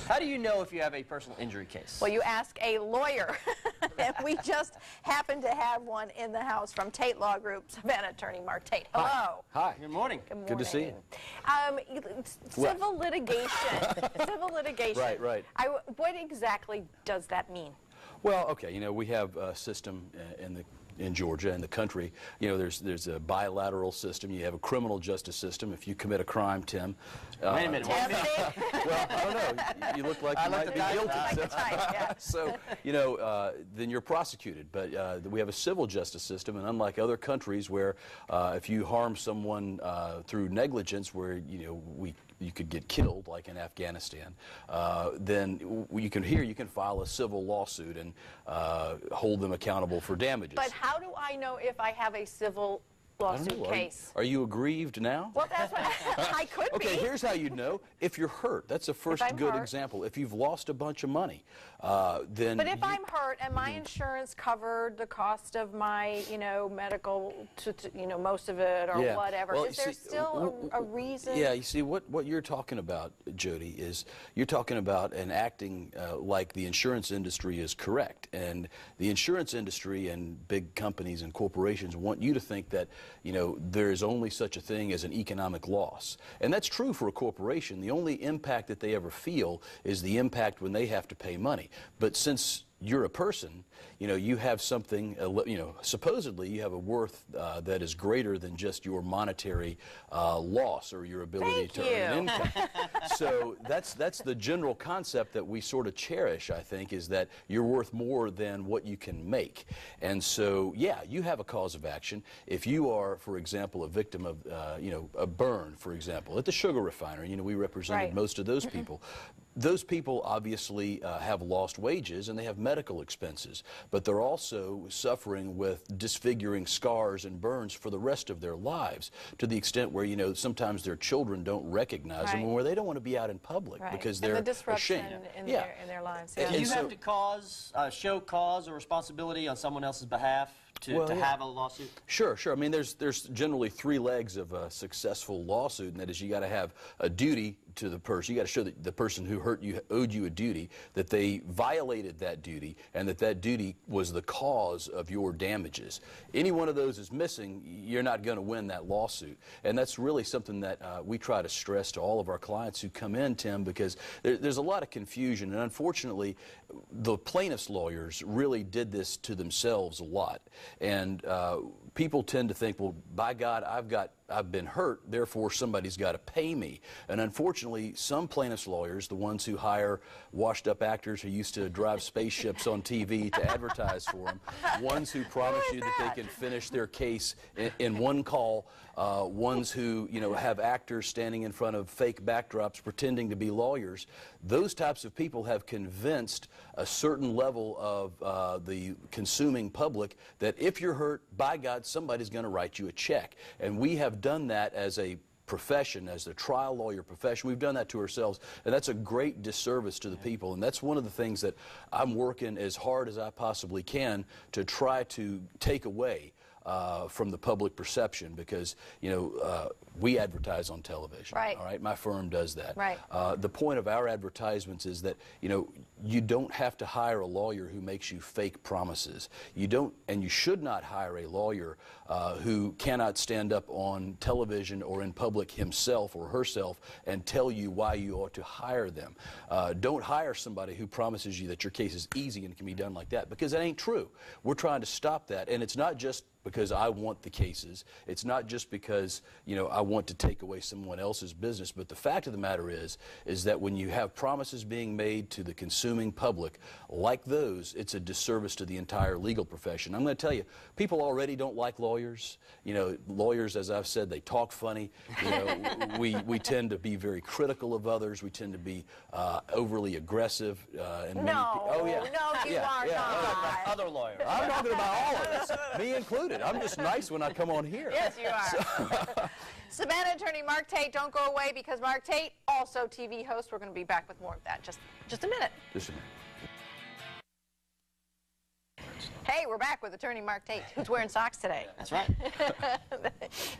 How do you know if you have a personal injury case? Well, you ask a lawyer, and we just happen to have one in the house from Tate Law Group, Savannah attorney Mark Tate. Hello. Hi. Good morning. Good morning. Good to see you. Civil litigation. Civil litigation. Right. What exactly does that mean? Well, okay, you know, we have a system in Georgia, in the country. You know, there's a bilateral system. You have a criminal justice system. If you commit a crime, Tim. Wait a minute. Well, I don't know. You look like you might be guilty. So, you know, then you're prosecuted. But we have a civil justice system, and unlike other countries where if you harm someone through negligence, where you could get killed, like in Afghanistan, then you can file a civil lawsuit and hold them accountable for damages. But how do I know if I have a civil lawsuit case? Are you aggrieved now? Well, that's what I could be. Okay, here's how you know. If you're hurt, that's the first good example. If you've lost a bunch of money, then... But if I'm hurt and my insurance covered the cost of my, medical, most of it or whatever, well, is there still a reason? Yeah, you see, what you're talking about, Jody, is you're talking about an acting like the insurance industry is correct. And the insurance industry and big companies and corporations want you to think that there is only such a thing as an economic loss. And that's true for a corporation. The only impact that they ever feel is the impact when they have to pay money. But since you're a person, you have something, supposedly you have a worth that is greater than just your monetary loss or your ability to earn income. So that's the general concept that we sort of cherish, I think, is that you're worth more than what you can make. And so, yeah, you have a cause of action. If you are, for example, a victim of, a burn, for example, at the sugar refinery, we represented most of those people. Those people obviously have lost wages and they have medical expenses, but they're also suffering with disfiguring scars and burns for the rest of their lives, to the extent where, sometimes their children don't recognize them, or they don't want to be out in public because they're and the disruption ashamed. in their lives. Do you have to show cause or responsibility on someone else's behalf to have a lawsuit? Sure. I mean, there's generally three legs of a successful lawsuit, and that is you got to have a duty to the person. You got to show that the person who hurt you owed you a duty, that they violated that duty, and that duty was the cause of your damages. Any one of those is missing, you're not going to win that lawsuit. And that's really something that we try to stress to all of our clients who come in, Tim, because there's a lot of confusion, and unfortunately, the plaintiff's lawyers really did this to themselves a lot. And people tend to think, well, by God, I've been hurt, therefore somebody's got to pay me. And unfortunately, some plaintiffs' lawyers, the ones who hire washed-up actors who used to drive spaceships on TV to advertise for them, ones who promise you that they can finish their case in one call, ones who, have actors standing in front of fake backdrops pretending to be lawyers, those types of people have convinced a certain level of the consuming public that if you're hurt, by God, somebody's going to write you a check. And we have done that as a profession, as the trial lawyer profession. We've done that to ourselves, and that's a great disservice to the people. And that's one of the things that I'm working as hard as I possibly can to try to take away from the public perception, because we advertise on television. Right. All right, my firm does that. Right. The point of our advertisements is that you don't have to hire a lawyer who makes you fake promises. You don't, and you should not hire a lawyer who cannot stand up on television or in public himself or herself and tell you why you ought to hire them. Don't hire somebody who promises you that your case is easy and can be done like that, because that ain't true. We're trying to stop that, and it's not just because I want the cases. It's not just because, I want to take away someone else's business. But the fact of the matter is that when you have promises being made to the consuming public like those, it's a disservice to the entire legal profession. I'm going to tell you, people already don't like lawyers. Lawyers, as I've said, they talk funny. We tend to be very critical of others. We tend to be overly aggressive. And you are not. Other lawyers. I'm talking about all of us, me included. I'm just nice when I come on here. Yes, you are. Savannah attorney Mark Tate, don't go away, because Mark Tate, also TV host. We're going to be back with more of that. Just a minute. Just a minute. Hey, we're back with attorney Mark Tate, who's wearing socks today. That's right.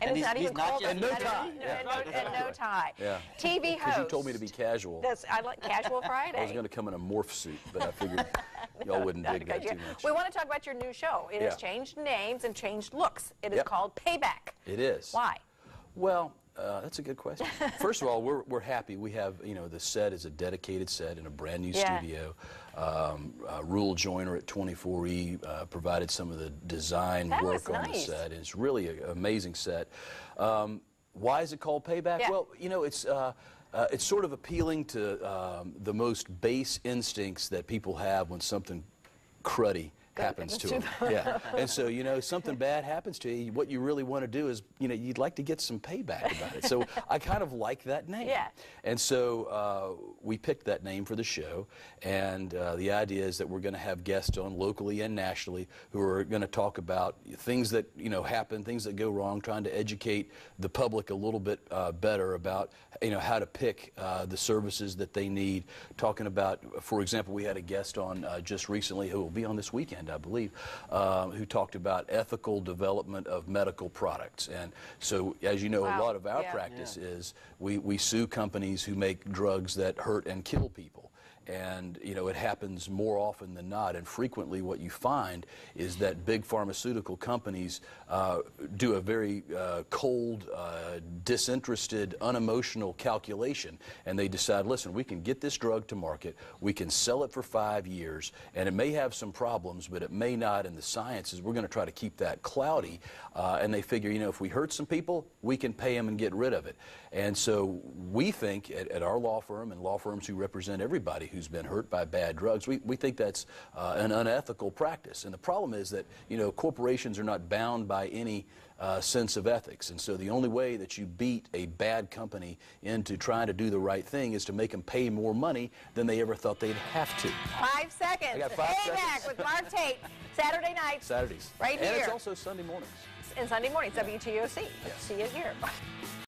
And it's not he's even not cold. just- And no tie. And no tie. Yeah. TV host. Because you told me to be casual. I like Casual Friday. I was going to come in a morph suit, but I figured y'all wouldn't dig that too much. We want to talk about your new show. It has changed names and changed looks. It is Yep. called Payback. It is. Why? Well, that's a good question. First of all, we're happy. We have, the set is a dedicated set in a brand new studio. Rule Joyner at 24E provided some of the design work on the set. It's really an amazing set. Why is it called Payback? Yeah. Well, it's sort of appealing to the most base instincts that people have when something cruddy happens to them. Yeah. And so, something bad happens to you, what you really want to do is, you'd like to get some payback about it. So I kind of like that name. Yeah. And so we picked that name for the show, and the idea is that we're going to have guests on locally and nationally who are going to talk about things that, happen, things that go wrong, trying to educate the public a little bit better about, how to pick the services that they need. Talking about, for example, we had a guest on just recently who will be on this weekend, I believe, who talked about ethical development of medical products. And so, as you know, a lot of our practice is we sue companies who make drugs that hurt and kill people. And, it happens more often than not. And frequently what you find is that big pharmaceutical companies do a very cold, disinterested, unemotional calculation. And they decide, listen, we can get this drug to market, we can sell it for 5 years, and it may have some problems, but it may not. And the science is we're going to try to keep that cloudy. And they figure, if we hurt some people, we can pay them and get rid of it. And so we think at our law firm and law firms who represent everybody who's been hurt by bad drugs, we think that's an unethical practice. And the problem is that, corporations are not bound by any sense of ethics. And so the only way that you beat a bad company into trying to do the right thing is to make them pay more money than they ever thought they'd have to. 5 seconds. I got 5 Payback seconds. with Mark Tate. Saturday nights. Saturdays. Right here. And it's also Sunday mornings. And Sunday mornings, WTOC. See you here. Bye.